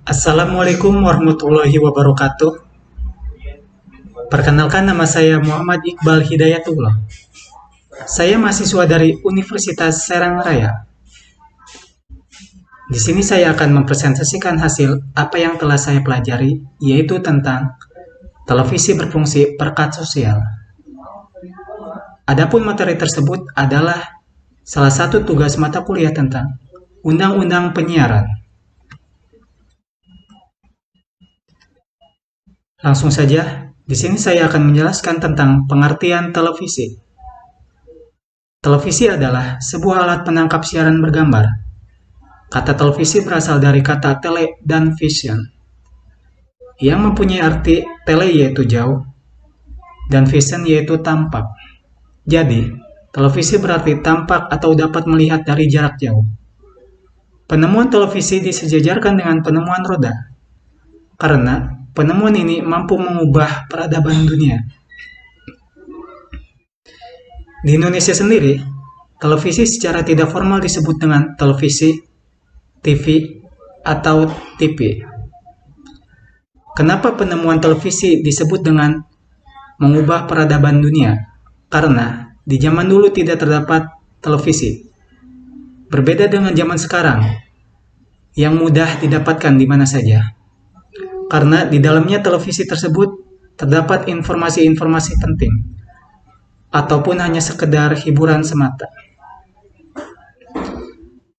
Assalamualaikum warahmatullahi wabarakatuh. Perkenalkan, nama saya Muhammad Iqbal Hidayatullah. Saya mahasiswa dari Universitas Serang Raya. Di sini saya akan mempresentasikan hasil apa yang telah saya pelajari, yaitu tentang televisi berfungsi perekat sosial. Adapun materi tersebut adalah salah satu tugas mata kuliah tentang Undang-Undang Penyiaran. Langsung saja, di sini saya akan menjelaskan tentang pengertian televisi. Televisi adalah sebuah alat penangkap siaran bergambar. Kata televisi berasal dari kata tele dan vision, yang mempunyai arti tele yaitu jauh, dan vision yaitu tampak. Jadi, televisi berarti tampak atau dapat melihat dari jarak jauh. Penemuan televisi disejajarkan dengan penemuan roda, karena penemuan ini mampu mengubah peradaban dunia. Di Indonesia sendiri, televisi secara tidak formal disebut dengan televisi, TV, atau TV. Kenapa penemuan televisi disebut dengan mengubah peradaban dunia? Karena di zaman dulu tidak terdapat televisi. Berbeda dengan zaman sekarang, yang mudah didapatkan di mana saja. Karena di dalamnya televisi tersebut terdapat informasi-informasi penting, ataupun hanya sekedar hiburan semata.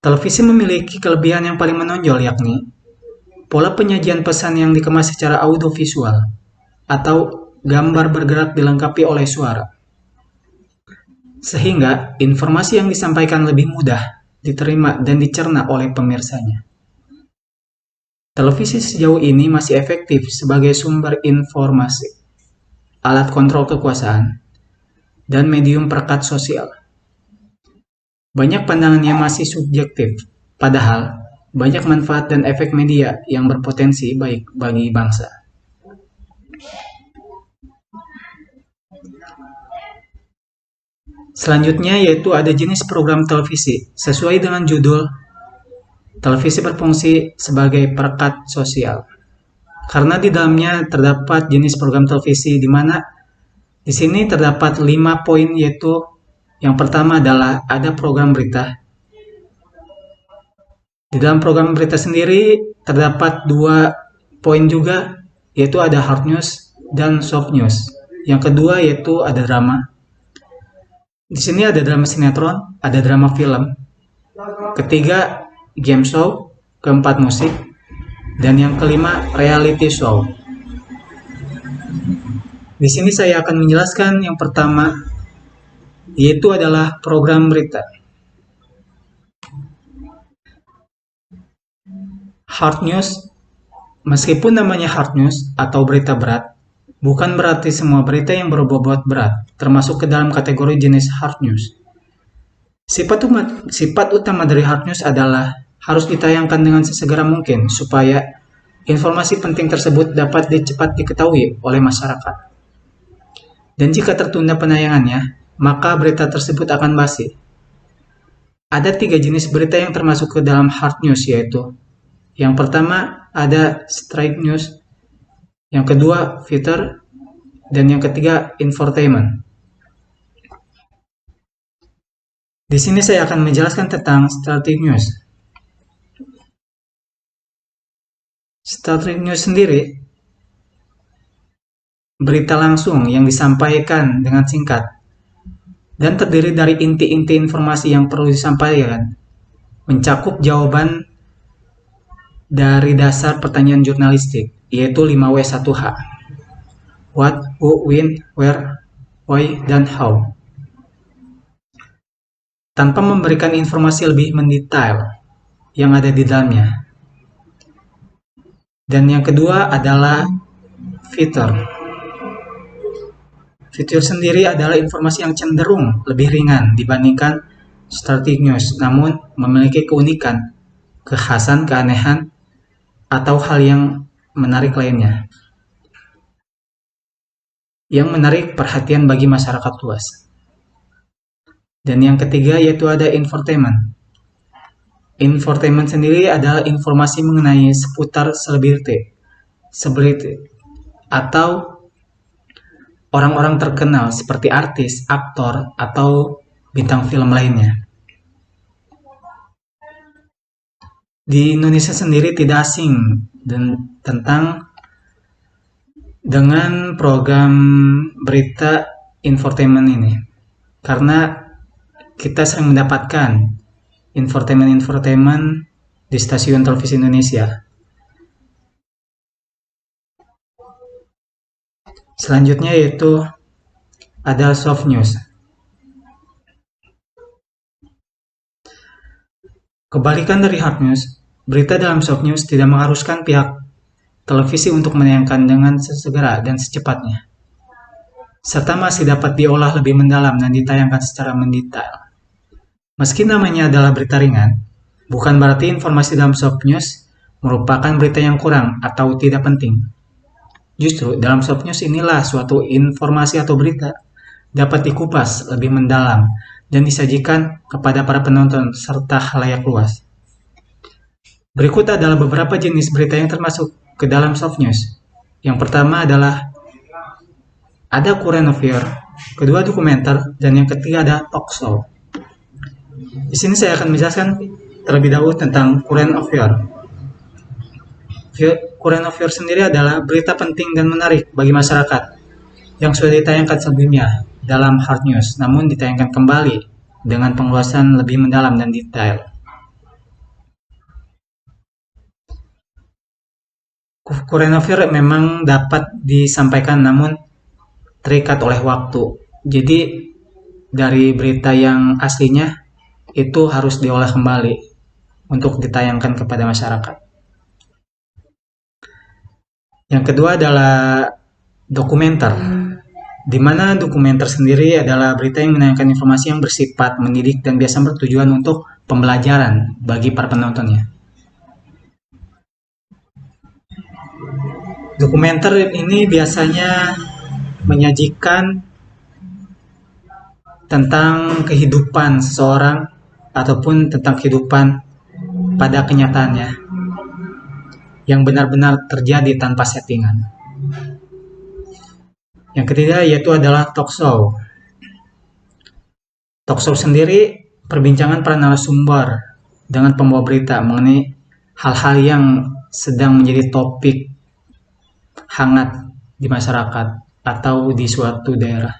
Televisi memiliki kelebihan yang paling menonjol, yakni pola penyajian pesan yang dikemas secara audiovisual, atau gambar bergerak dilengkapi oleh suara. Sehingga informasi yang disampaikan lebih mudah diterima dan dicerna oleh pemirsanya. Televisi sejauh ini masih efektif sebagai sumber informasi, alat kontrol kekuasaan, dan medium perekat sosial. Banyak pandangan yang masih subjektif, padahal banyak manfaat dan efek media yang berpotensi baik bagi bangsa. Selanjutnya yaitu ada jenis program televisi. Sesuai dengan judul, televisi berfungsi sebagai perekat sosial. Karena di dalamnya terdapat jenis program televisi di mana di sini terdapat 5 poin, yaitu yang pertama adalah ada program berita. Di dalam program berita sendiri terdapat 2 poin juga, yaitu ada hard news dan soft news. Yang kedua yaitu ada drama. Di sini ada drama sinetron, ada drama film. Ketiga, game show. Keempat, musik. Dan yang kelima, reality show. Di sini saya akan menjelaskan yang pertama, yaitu adalah program berita. Hard news, meskipun namanya hard news atau berita berat, bukan berarti semua berita yang berbobot berat termasuk ke dalam kategori jenis hard news. Sifat utama dari hard news adalah harus ditayangkan dengan sesegera mungkin supaya informasi penting tersebut dapat cepat diketahui oleh masyarakat. Dan jika tertunda penayangannya, maka berita tersebut akan basi. Ada 3 jenis berita yang termasuk ke dalam hard news, yaitu yang pertama ada straight news, yang kedua feature, dan yang ketiga infotainment. Di sini saya akan menjelaskan tentang straight news. Straight news sendiri berita langsung yang disampaikan dengan singkat dan terdiri dari inti-inti informasi yang perlu disampaikan, mencakup jawaban dari dasar pertanyaan jurnalistik, yaitu 5W1H. What, who, when, where, why, dan how. Tanpa memberikan informasi lebih mendetail yang ada di dalamnya. Dan yang kedua adalah feature. Feature sendiri adalah informasi yang cenderung lebih ringan dibandingkan static news, namun memiliki keunikan, kekhasan, keanehan, atau hal yang menarik lainnya, yang menarik perhatian bagi masyarakat luas. Dan yang ketiga yaitu ada infotainment. Infotainment sendiri adalah informasi mengenai seputar selebriti atau orang-orang terkenal seperti artis, aktor, atau bintang film lainnya. Di Indonesia sendiri tidak asing dengan program berita infotainment ini, karena kita sering mendapatkan infotainment di stasiun televisi Indonesia. Selanjutnya yaitu ada soft news. Kebalikan dari hard news, berita dalam soft news tidak mengharuskan pihak televisi untuk menayangkan dengan sesegera dan secepatnya, serta masih dapat diolah lebih mendalam dan ditayangkan secara mendetail. Meski namanya adalah berita ringan, bukan berarti informasi dalam soft news merupakan berita yang kurang atau tidak penting. Justru dalam soft news inilah suatu informasi atau berita dapat dikupas lebih mendalam dan disajikan kepada para penonton serta khalayak luas. Berikut adalah beberapa jenis berita yang termasuk ke dalam soft news. Yang pertama adalah ada current affair, kedua dokumenter, dan yang ketiga ada talk show. Di sini saya akan menjelaskan terlebih dahulu tentang current affair. Current affair sendiri adalah berita penting dan menarik bagi masyarakat yang sudah ditayangkan sebelumnya dalam hard news, namun ditayangkan kembali dengan penjelasan lebih mendalam dan detail. Current affair memang dapat disampaikan namun terikat oleh waktu. Jadi dari berita yang aslinya itu harus diolah kembali untuk ditayangkan kepada masyarakat. Yang kedua adalah dokumenter, di mana dokumenter sendiri adalah berita yang menayangkan informasi yang bersifat mendidik dan biasa bertujuan untuk pembelajaran bagi para penontonnya. Dokumenter ini biasanya menyajikan tentang kehidupan seseorang ataupun tentang kehidupan pada kenyataannya yang benar-benar terjadi tanpa settingan. Yang ketiga yaitu adalah talk show. Talk show sendiri perbincangan para narasumber dengan pembawa berita mengenai hal-hal yang sedang menjadi topik hangat di masyarakat atau di suatu daerah.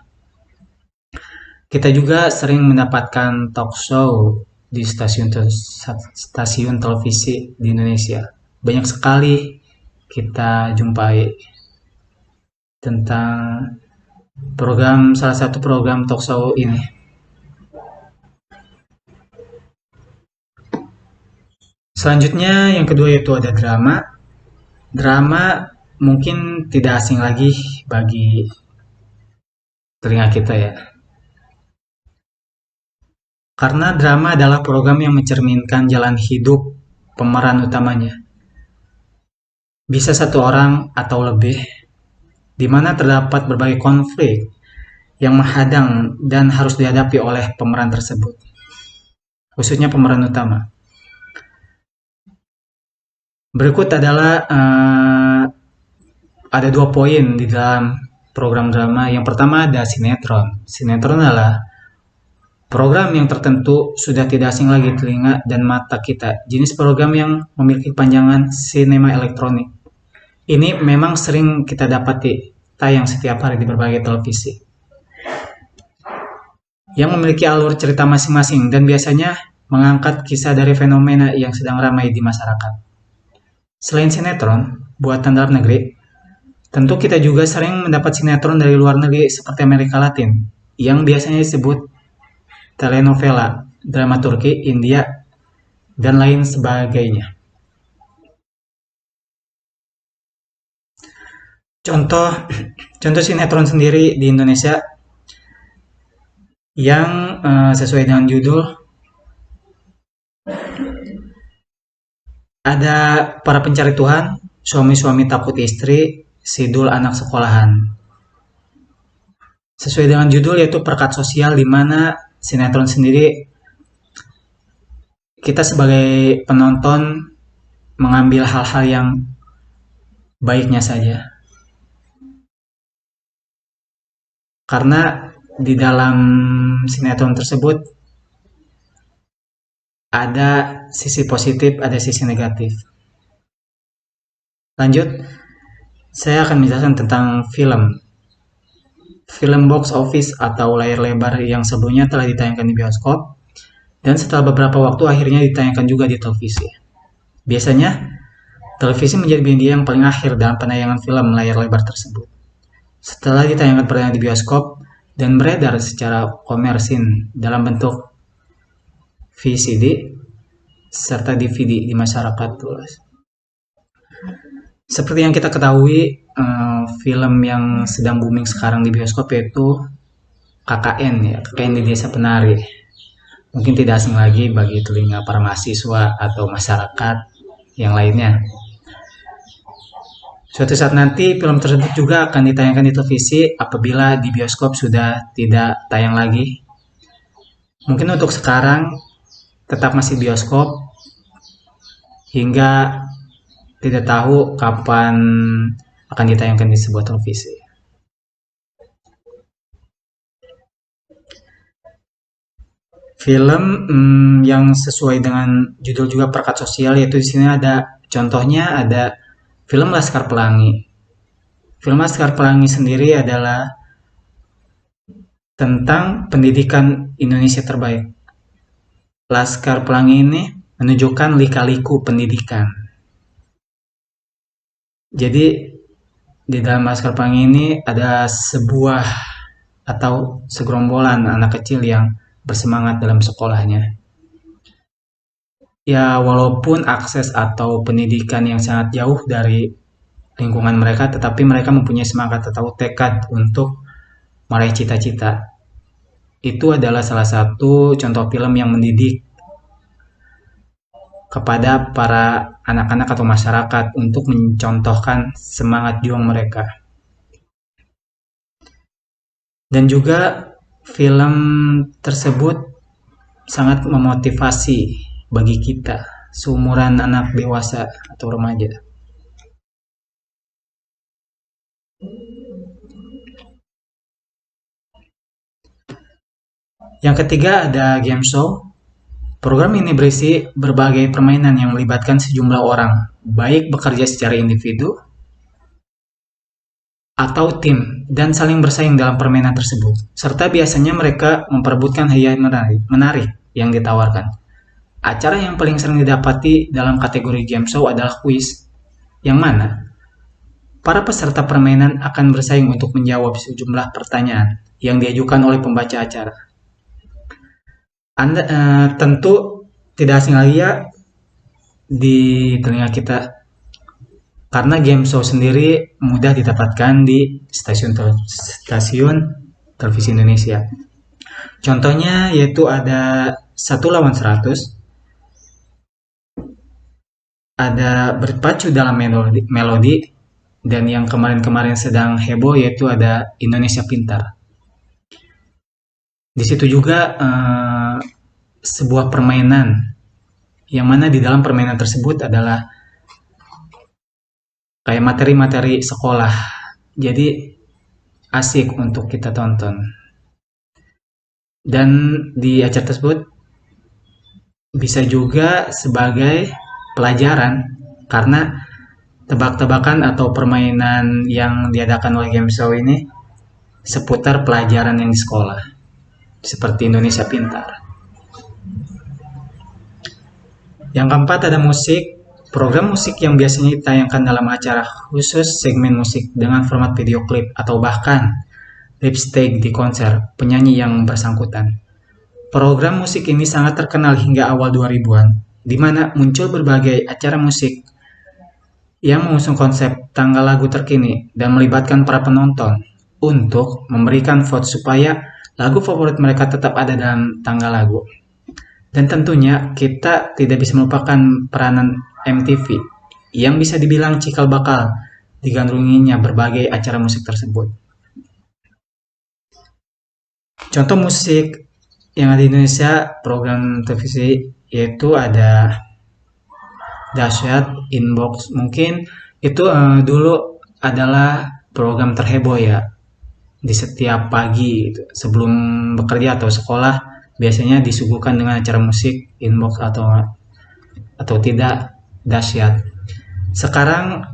Kita juga sering mendapatkan talk show di stasiun televisi di Indonesia. Banyak sekali kita jumpai tentang salah satu program talk show ini. Selanjutnya yang kedua yaitu ada drama. Drama mungkin tidak asing lagi bagi telinga kita ya. Karena drama adalah program yang mencerminkan jalan hidup pemeran utamanya. Bisa satu orang atau lebih, di mana terdapat berbagai konflik yang menghadang dan harus dihadapi oleh pemeran tersebut, khususnya pemeran utama. Berikut adalah ada 2 poin di dalam program drama. Yang pertama ada sinetron. Sinetron adalah program yang tertentu sudah tidak asing lagi telinga dan mata kita. Jenis program yang memiliki panjangan sinema elektronik. Ini memang sering kita dapati tayang setiap hari di berbagai televisi. Yang memiliki alur cerita masing-masing dan biasanya mengangkat kisah dari fenomena yang sedang ramai di masyarakat. Selain sinetron, buatan dalam negeri, tentu kita juga sering mendapat sinetron dari luar negeri seperti Amerika Latin, yang biasanya disebut telenovela, drama Turki, India, dan lain sebagainya. Contoh sinetron sendiri di Indonesia yang sesuai dengan judul ada Para Pencari Tuhan, Suami-suami Takut Istri, Sidul Anak Sekolahan. Sesuai dengan judul yaitu perekat sosial, di mana sinetron sendiri kita sebagai penonton mengambil hal-hal yang baiknya saja. Karena di dalam sinetron tersebut ada sisi positif, ada sisi negatif. Lanjut, saya akan menjelaskan tentang film. Film box office atau layar lebar yang sebelumnya telah ditayangkan di bioskop dan setelah beberapa waktu akhirnya ditayangkan juga di televisi. Biasanya, televisi menjadi media yang paling akhir dalam penayangan film layar lebar tersebut. Setelah ditayangkan perdana di bioskop dan beredar secara komersil dalam bentuk VCD serta DVD di masyarakat luas. Seperti yang kita ketahui, film yang sedang booming sekarang di bioskop yaitu KKN ya, KKN di Desa Penari. Mungkin tidak asing lagi bagi telinga para mahasiswa atau masyarakat yang lainnya. Suatu saat nanti film tersebut juga akan ditayangkan di televisi apabila di bioskop sudah tidak tayang lagi. Mungkin untuk sekarang tetap masih bioskop hingga tidak tahu kapan akan ditayangkan di sebuah televisi. Film yang sesuai dengan judul juga perekat sosial, yaitu di sini ada contohnya, ada film Laskar Pelangi. Film Laskar Pelangi sendiri adalah tentang pendidikan Indonesia terbaik. Laskar Pelangi ini menunjukkan lika-liku pendidikan. Jadi di dalam Laskar Pelangi ini ada sebuah atau segerombolan anak kecil yang bersemangat dalam sekolahnya. Ya, walaupun akses atau pendidikan yang sangat jauh dari lingkungan mereka, tetapi mereka mempunyai semangat atau tekad untuk meraih cita-cita. Itu adalah salah satu contoh film yang mendidik kepada para anak-anak atau masyarakat untuk mencontohkan semangat juang mereka. Dan juga film tersebut sangat memotivasi bagi kita seumuran anak dewasa atau remaja. Yang ketiga ada game show. Program ini berisi berbagai permainan yang melibatkan sejumlah orang, baik bekerja secara individu atau tim, dan saling bersaing dalam permainan tersebut. Serta biasanya mereka memperebutkan hadiah menarik yang ditawarkan. Acara yang paling sering didapati dalam kategori game show adalah kuis, yang mana para peserta permainan akan bersaing untuk menjawab sejumlah pertanyaan yang diajukan oleh pembaca acara. Anda tentu tidak asing lagi ya di telinga kita, karena game show sendiri mudah didapatkan di stasiun televisi Indonesia. Contohnya yaitu ada 1 lawan 100, ada berpacu dalam melodi, dan yang kemarin-kemarin sedang heboh yaitu ada Indonesia Pintar. Di situ juga sebuah permainan yang mana di dalam permainan tersebut adalah kayak materi-materi sekolah. Jadi asik untuk kita tonton. Dan di acara tersebut bisa juga sebagai pelajaran karena tebak-tebakan atau permainan yang diadakan oleh game show ini seputar pelajaran yang di sekolah. Seperti Indonesia Pintar. Yang keempat ada musik. Program musik yang biasanya ditayangkan dalam acara khusus segmen musik dengan format video klip atau bahkan lipstick di konser penyanyi yang bersangkutan. Program musik ini sangat terkenal hingga awal 2000-an, di mana muncul berbagai acara musik yang mengusung konsep tanggal lagu terkini dan melibatkan para penonton untuk memberikan vote supaya lagu favorit mereka tetap ada dalam tanggal lagu. Dan tentunya kita tidak bisa melupakan peranan MTV yang bisa dibilang cikal bakal digandrunginya berbagai acara musik tersebut. Contoh musik yang ada di Indonesia, program televisi yaitu ada Dahsyat, Inbox. Mungkin itu dulu adalah program terheboh ya di setiap pagi gitu. Sebelum bekerja atau sekolah biasanya disuguhkan dengan acara musik Inbox atau tidak Dahsyat. Sekarang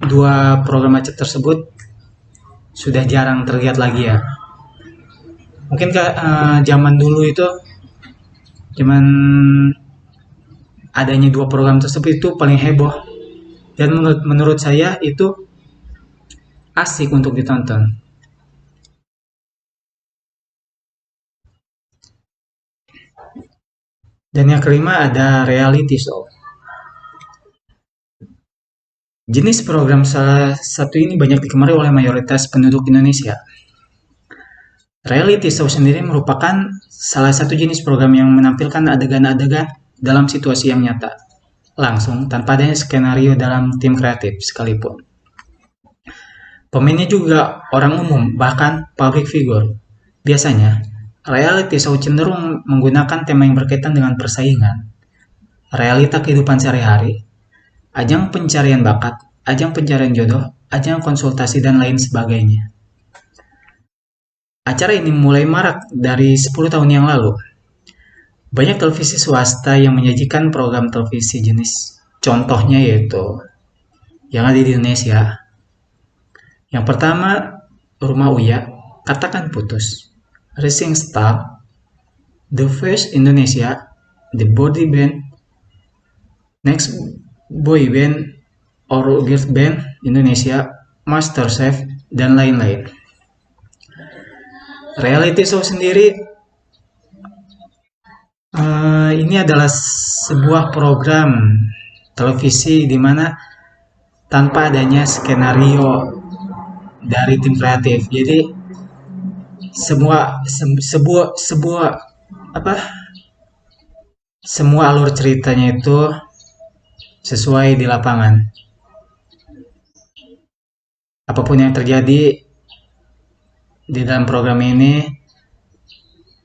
dua program macet tersebut sudah jarang terlihat lagi ya. Mungkin zaman dulu itu, zaman adanya dua program tersebut itu paling heboh, dan menurut saya itu asik untuk ditonton. Dan yang kelima ada reality show. Jenis program salah satu ini banyak digemari oleh mayoritas penduduk Indonesia. Reality show sendiri merupakan salah satu jenis program yang menampilkan adegan-adegan dalam situasi yang nyata, langsung tanpa adanya skenario dalam tim kreatif sekalipun. Pemainnya juga orang umum, bahkan public figure. Biasanya, reality show cenderung menggunakan tema yang berkaitan dengan persaingan, realita kehidupan sehari-hari, ajang pencarian bakat, ajang pencarian jodoh, ajang konsultasi, dan lain sebagainya. Acara ini mulai marak dari 10 tahun yang lalu. Banyak televisi swasta yang menyajikan program televisi jenis contohnya yaitu yang ada di Indonesia. Yang pertama, Rumah Uya, Katakan Putus, Rising Star, The Face Indonesia, The Body Band, Next Boy Band, or Girls Band Indonesia, Master Chef, dan lain-lain. Reality show sendiri ini adalah sebuah program televisi di mana tanpa adanya skenario dari tim kreatif. Jadi sebuah apa? Semua alur ceritanya itu sesuai di lapangan. Apapun yang terjadi di dalam program ini,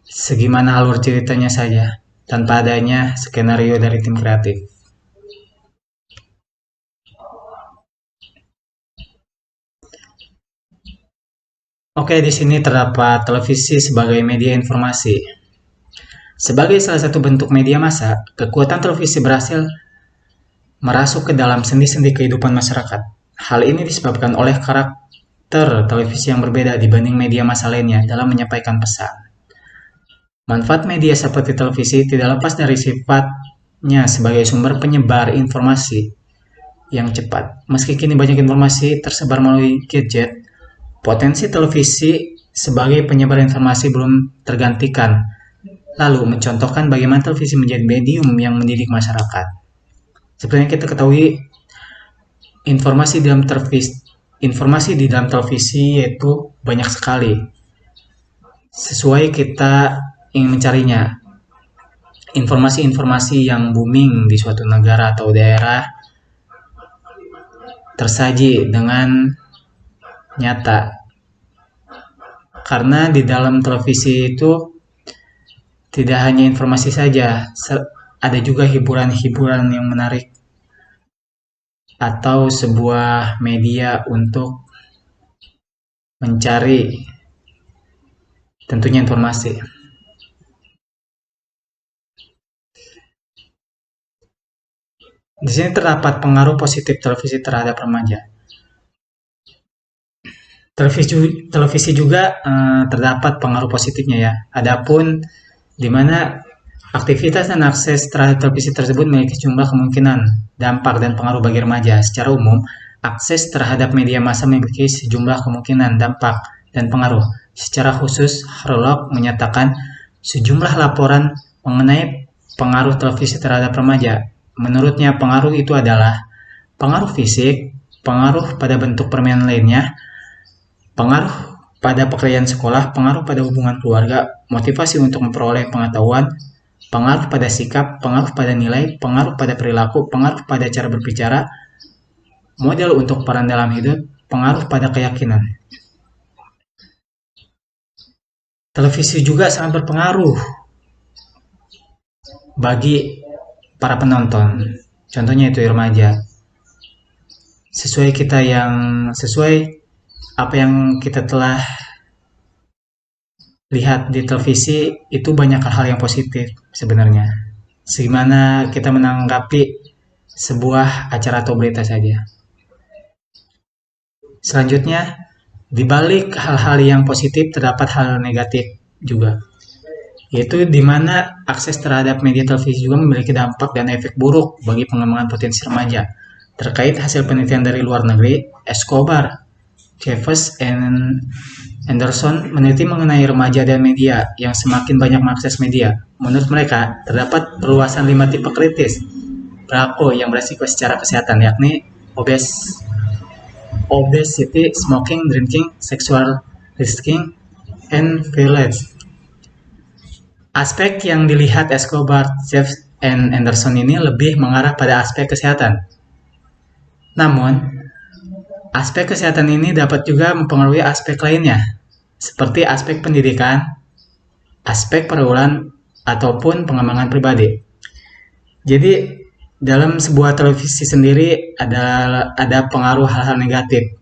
segimana alur ceritanya saja, tanpa adanya skenario dari tim kreatif. Oke, di sini terdapat televisi sebagai media informasi. Sebagai salah satu bentuk media massa, kekuatan televisi berhasil merasuk ke dalam sendi-sendi kehidupan masyarakat. Hal ini disebabkan oleh karakter televisi yang berbeda dibanding media massa lainnya dalam menyampaikan pesan. Manfaat media seperti televisi tidak lepas dari sifatnya sebagai sumber penyebar informasi yang cepat. Meski kini banyak informasi tersebar melalui gadget, potensi televisi sebagai penyebar informasi belum tergantikan. Lalu, mencontohkan bagaimana televisi menjadi medium yang mendidik masyarakat. Seperti yang kita ketahui, informasi di dalam televisi yaitu banyak sekali. Sesuai kita ingin mencarinya. Informasi-informasi yang booming di suatu negara atau daerah tersaji dengan nyata. Karena di dalam televisi itu tidak hanya informasi saja, ada juga hiburan-hiburan yang menarik atau sebuah media untuk mencari tentunya informasi. Di sini terdapat pengaruh positif televisi terhadap remaja. Televisi juga terdapat pengaruh positifnya ya. Adapun di mana aktivitas dan akses terhadap televisi tersebut memiliki sejumlah kemungkinan, dampak, dan pengaruh bagi remaja. Secara umum, akses terhadap media massa memiliki sejumlah kemungkinan, dampak, dan pengaruh. Secara khusus, Harlock menyatakan sejumlah laporan mengenai pengaruh televisi terhadap remaja. Menurutnya, pengaruh itu adalah pengaruh fisik, pengaruh pada bentuk permainan lainnya, pengaruh pada pekerjaan sekolah, pengaruh pada hubungan keluarga, motivasi untuk memperoleh pengetahuan, pengaruh pada sikap, pengaruh pada nilai, pengaruh pada perilaku, pengaruh pada cara berbicara, model untuk peran dalam hidup, pengaruh pada keyakinan. Televisi juga sangat berpengaruh bagi para penonton. Contohnya itu remaja. Sesuai apa yang kita telah lihat di televisi, itu banyak hal yang positif sebenarnya. Segimana kita menanggapi sebuah acara atau berita saja. Selanjutnya, di balik hal-hal yang positif terdapat hal negatif juga, yaitu di mana akses terhadap media televisi juga memiliki dampak dan efek buruk bagi pengembangan potensi remaja. Terkait hasil penelitian dari luar negeri, Escobar, Jeffers, and Anderson meneliti mengenai remaja dan media yang semakin banyak mengakses media. Menurut mereka, terdapat perluasan 5 tipe kritis perilaku yang beresiko secara kesehatan, yakni obesity, smoking, drinking, sexual risking, and violence. Aspek yang dilihat Escobar, Jeffers, and Anderson ini lebih mengarah pada aspek kesehatan. Namun, aspek kesehatan ini dapat juga mempengaruhi aspek lainnya, seperti aspek pendidikan, aspek pergaulan, ataupun pengembangan pribadi. Jadi, dalam sebuah televisi sendiri ada pengaruh hal-hal negatif.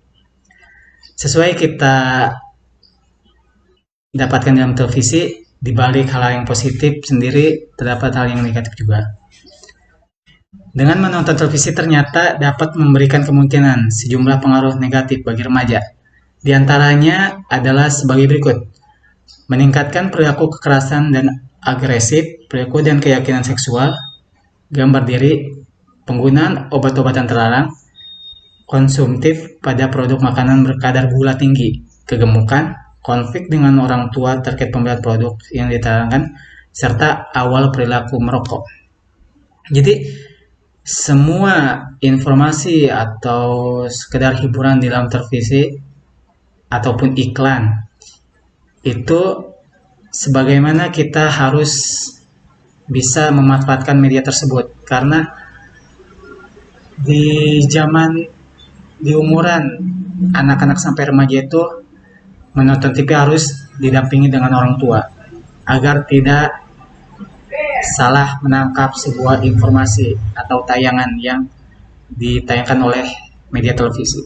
Sesuai kita dapatkan dalam televisi, di balik hal yang positif sendiri terdapat hal yang negatif juga. Dengan menonton televisi ternyata dapat memberikan kemungkinan sejumlah pengaruh negatif bagi remaja. Di antaranya adalah sebagai berikut. Meningkatkan perilaku kekerasan dan agresif, perilaku dan keyakinan seksual, gambar diri, penggunaan obat-obatan terlarang, konsumtif pada produk makanan berkadar gula tinggi, kegemukan, konflik dengan orang tua terkait pembelian produk yang diterangkan, serta awal perilaku merokok. Jadi, semua informasi atau sekedar hiburan di dalam televisi ataupun iklan itu sebagaimana kita harus bisa memanfaatkan media tersebut, karena di umuran anak-anak sampai remaja itu menonton TV harus didampingi dengan orang tua agar tidak salah menangkap sebuah informasi atau tayangan yang ditayangkan oleh media televisi.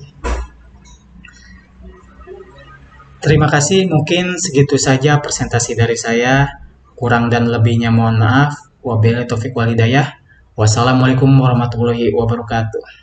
Terima kasih, mungkin segitu saja presentasi dari saya. Kurang dan lebihnya mohon maaf. Wabillahi taufiq wal hidayah. Wassalamualaikum warahmatullahi wabarakatuh.